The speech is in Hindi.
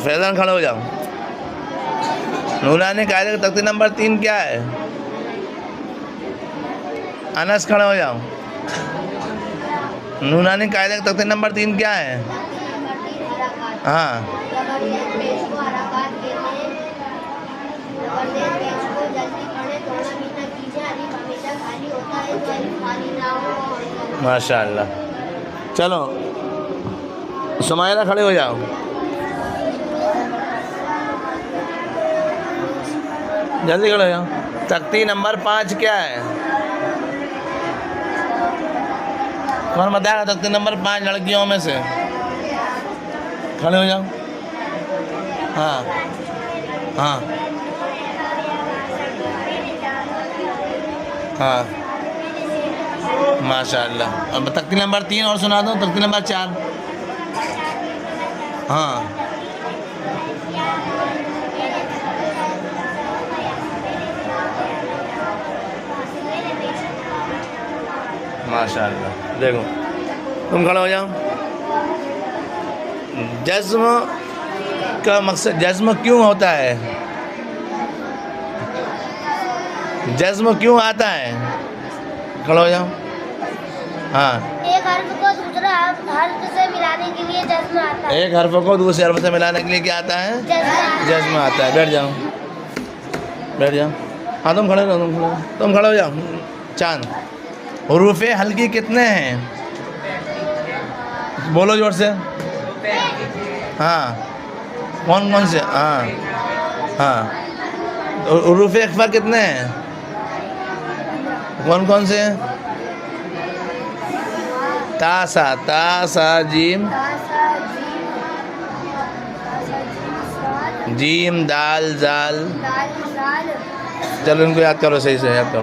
फैज़ान खड़े हो जाओ। नूरानी कायदे का तख्ती नंबर 3 क्या है? अनस खड़े हो जाओ। नूरानी कायदे का तख्ती नंबर 3 क्या है? हाँ, माशाअल्लाह। चलो सुमायरा खड़े हो जाओ। जल्दी खड़े हो जाओ। तख्ती नंबर 5 क्या है? कौन बताएगा तख्ती नंबर 5 लड़कियों में से? खड़े हो जाओ। हाँ हाँ हाँ, माशाअल्लाह। अब तख्ती नंबर 3 और सुना दो, तख्ती नंबर 4। हाँ, माशाअल्लाह। देखो तुम खड़े हो जाओ। जज्म का मकसद, जज्म क्यों होता है? जज्म क्यों आता है? खड़े हो जाओ। हाँ, एक हर्फ को दूसरा हर्फ से मिलाने के लिए जज्म आता है। एक हर्फ को दूसरे हर्फ से मिलाने के लिए क्या आता है? जज्म आता है। बैठ जाओ, बैठ जाओ। हाँ तुम खड़े रहो, तुम खड़े हो जाओ। चांद, हुरूफ़े हल्की कितने हैं? बोलो जोर से। हाँ, कौन कौन से? हाँ हाँ, हुरूफ़े इख्फ़ा कितने हैं? कौन कौन से? तासा, तासा जीम, जीम दाल जाल। चलो इनको याद करो, सही से याद करो।